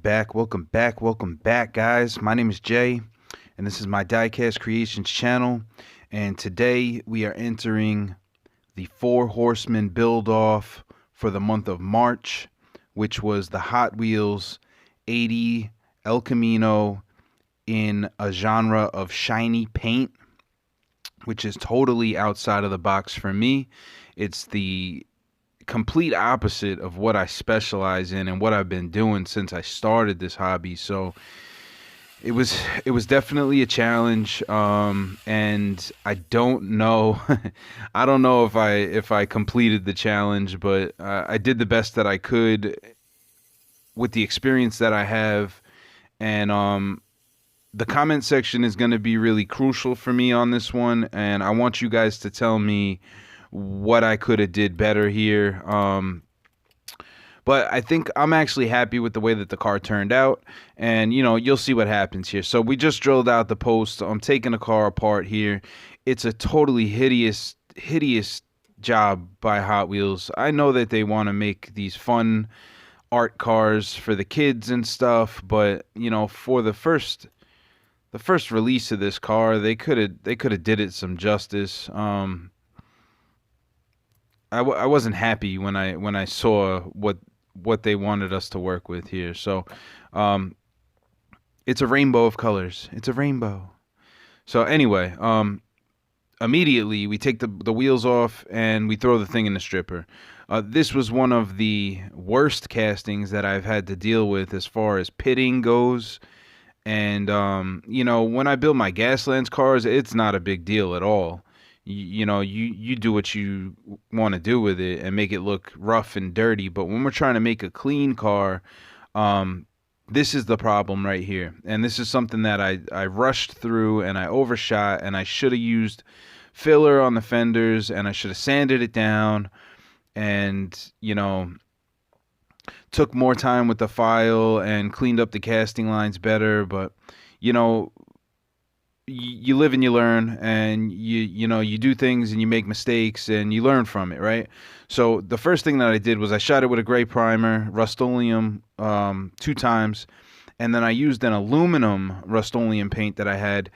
welcome back, guys. My name is Jay, and this is my Diecast Creations channel. And today we are entering the Four Horsemen build off for the month of March, which was the Hot Wheels 80 El Camino in a genre of shiny paint, which is totally outside of the box for me. It's the complete opposite of what I specialize in and what I've been doing since I started this hobby. So it was definitely a challenge, and I don't know I don't know if I completed the challenge, but I did the best that I could with the experience that I have. And the comment section is going to be really crucial for me on this one, and I want you guys to tell me what I could have did better here. But I think I'm actually happy with the way that the car turned out, and you'll see what happens here. So we just drilled out the post. I'm taking the car apart here. It's a totally hideous job by Hot Wheels. I know that they want to make these fun art cars for the kids and stuff, but for the first release of this car, they could have did it some justice. I wasn't happy when I saw what they wanted us to work with here. So it's a rainbow of colors. It's a rainbow. So anyway, immediately we take the wheels off and we throw the thing in the stripper. This was one of the worst castings that I've had to deal with as far as pitting goes. And when I build my Gaslands cars, it's not a big deal at all. You do what you want to do with it and make it look rough and dirty. But when we're trying to make a clean car, this is the problem right here. And this is something that I rushed through and I overshot, and I should have used filler on the fenders, and I should have sanded it down and, took more time with the file and cleaned up the casting lines better. But, you live and you learn, and you do things and you make mistakes and you learn from it, right? So the first thing that I did was I shot it with a gray primer, Rust-Oleum, 2 times, and then I used an aluminum Rust-Oleum paint that I had,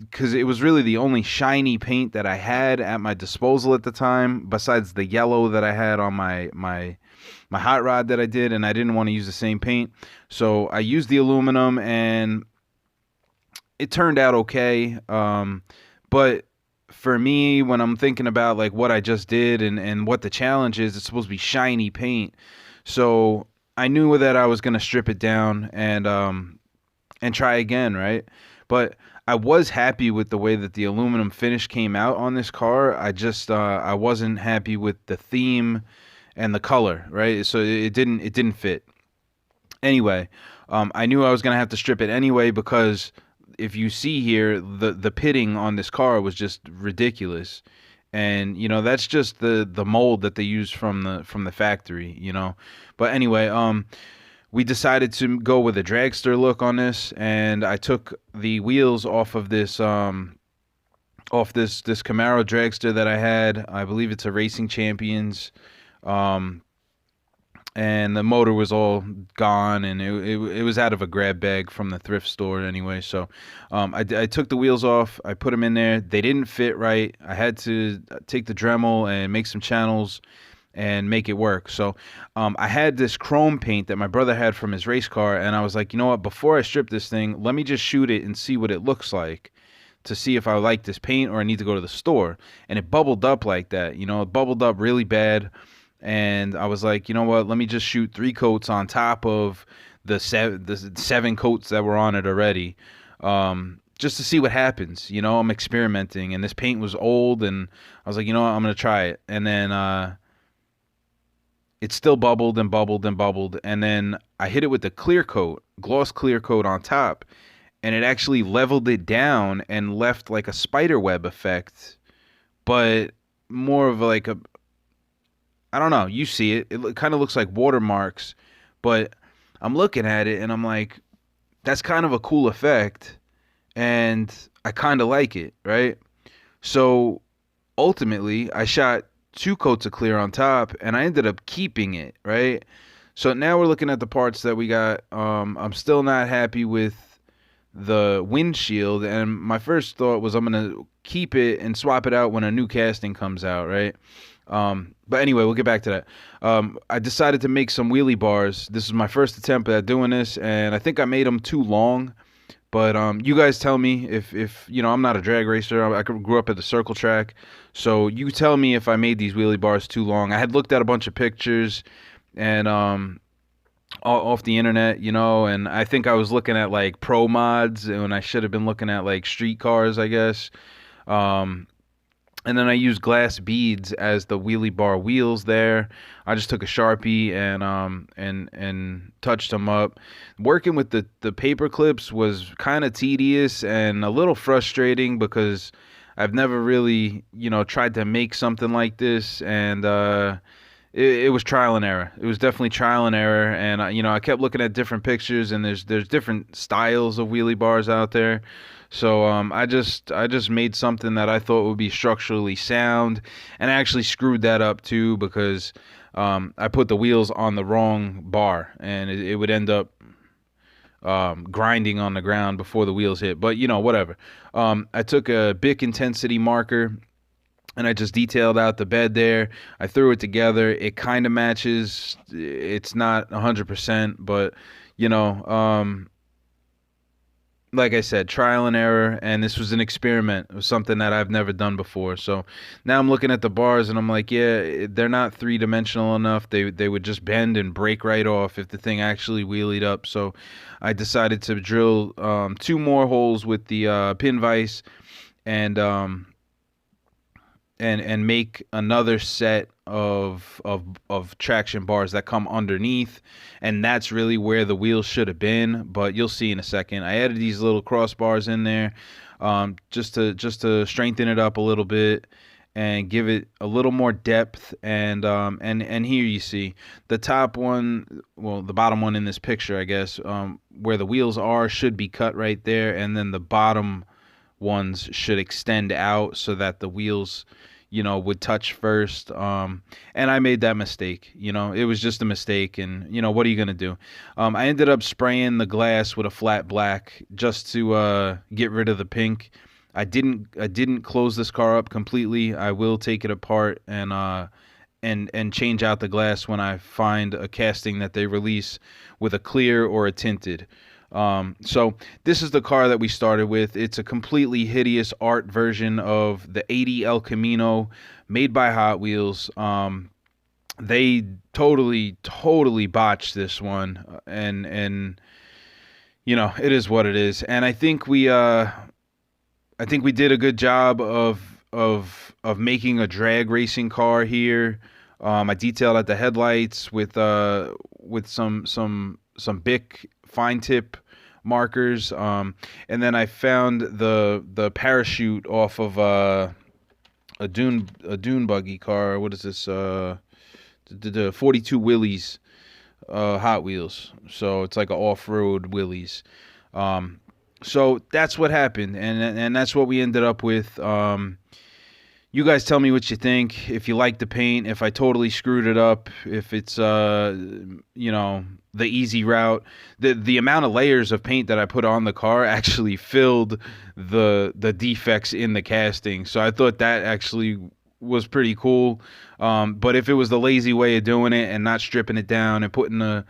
because it was really the only shiny paint that I had at my disposal at the time, besides the yellow that I had on my hot rod that I did, and I didn't want to use the same paint. So I used the aluminum, and it turned out okay. But for me, when I'm thinking about like what I just did and what the challenge is, it's supposed to be shiny paint. So I knew that I was going to strip it down and try again, right? But I was happy with the way that the aluminum finish came out on this car. I just I wasn't happy with the theme and the color, right? So it didn't fit. Anyway, I knew I was going to have to strip it anyway, because if you see here, the pitting on this car was just ridiculous. And that's just the mold that they use from the factory, But anyway, we decided to go with a dragster look on this, and I took the wheels off of this Camaro dragster that I had. I believe it's a Racing Champions. And the motor was all gone, and it was out of a grab bag from the thrift store anyway. So I took the wheels off. I put them in there. They didn't fit right. I had to take the Dremel and make some channels and make it work. So I had this chrome paint that my brother had from his race car, and I was like, you know what? Before I strip this thing, let me just shoot it and see what it looks like, to see if I like this paint or I need to go to the store. And it bubbled up like that. It bubbled up really bad. And I was like, you know what? Let me just shoot 3 coats on top of the 7 coats that were on it already, just to see what happens. I'm experimenting, and this paint was old, and I was like, you know what? I'm gonna try it. And then it still bubbled and bubbled and bubbled, and then I hit it with the clear coat, gloss clear coat on top, and it actually leveled it down and left like a spider web effect, but more of like a, I don't know. You see it. It kind of looks like watermarks, but I'm looking at it and I'm like, that's kind of a cool effect, and I kind of like it, right? So ultimately, I shot 2 coats of clear on top, and I ended up keeping it, right? So now we're looking at the parts that we got. I'm still not happy with the windshield, and my first thought was I'm gonna keep it and swap it out when a new casting comes out, right? But anyway, we'll get back to that. I decided to make some wheelie bars. This is my first attempt at doing this, and I think I made them too long. But you guys tell me if you know, I'm not a drag racer. I grew up at the circle track, so you tell me if I made these wheelie bars too long. I had looked at a bunch of pictures and off the internet, you know, and I think I was looking at like pro mods when I should have been looking at like street cars, I guess. And then I used glass beads as the Wheelie Bar Wheels there. I just took a Sharpie and touched them up. Working with the paper clips was kind of tedious and a little frustrating because I've never really, you know, tried to make something like this, and it was trial and error. It was definitely trial and error, and you know, I kept looking at different pictures, and there's different styles of wheelie bars out there. So I just made something that I thought would be structurally sound, and I actually screwed that up too because I put the wheels on the wrong bar, and it would end up grinding on the ground before the wheels hit. But you know, whatever. I took a Bic intensity marker and I just detailed out the bed there. I threw it together. It kind of matches. It's not 100%, but you know, like I said, trial and error, and this was an experiment. It was something that I've never done before. So now I'm looking at the bars, and I'm like, yeah, they're not three-dimensional enough. They would just bend and break right off if the thing actually wheelied up. So I decided to drill 2 more holes with the pin vise, and make another set of traction bars that come underneath, and that's really where the wheels should have been, but you'll see in a second. I added these little crossbars in there just to strengthen it up a little bit and give it a little more depth, and here you see the top one, well, the bottom one in this picture, I guess, where the wheels are should be cut right there, and then the bottom ones should extend out so that the wheels, you know, would touch first. And I made that mistake. You know, it was just a mistake, and you know, what are you gonna do? I ended up spraying the glass with a flat black just to get rid of the pink. I didn't close this car up completely. I will take it apart and change out the glass when I find a casting that they release with a clear or a tinted. So this is the car that we started with. It's a completely hideous art version of the '80 El Camino made by Hot Wheels. They totally botched this one, and you know, it is what it is. And I think we did a good job of making a drag racing car here. I detailed out the headlights with some Bic fine tip markers, and then I found the parachute off of a dune buggy car. What is this? The 42 Willys Hot Wheels. So it's like an off-road Willys. So that's what happened, and that's what we ended up with. You guys tell me what you think. If you like the paint, if I totally screwed it up, if it's you know, the easy route. The amount of layers of paint that I put on the car actually filled the defects in the casting. So I thought that actually was pretty cool. But if it was the lazy way of doing it and not stripping it down and putting the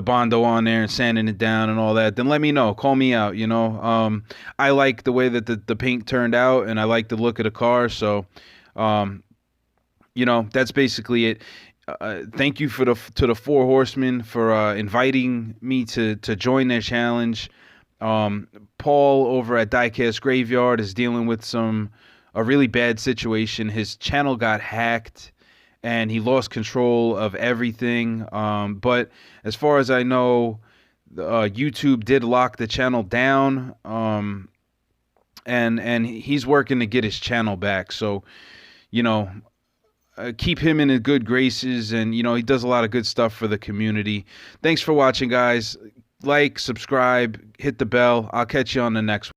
Bondo on there and sanding it down and all that, then let me know. Call me out, you know. I like the way that the paint turned out, and I like the look of the car. So, you know, that's basically it. Thank you to the Four Horsemen for inviting me to join their challenge. Paul over at Diecast Graveyard is dealing with a really bad situation. His channel got hacked, and he lost control of everything. But as far as I know, YouTube did lock the channel down, and he's working to get his channel back. So, you know, keep him in his good graces, and you know, he does a lot of good stuff for the community. Thanks for watching, guys. Like, subscribe, hit the bell. I'll catch you on the next one.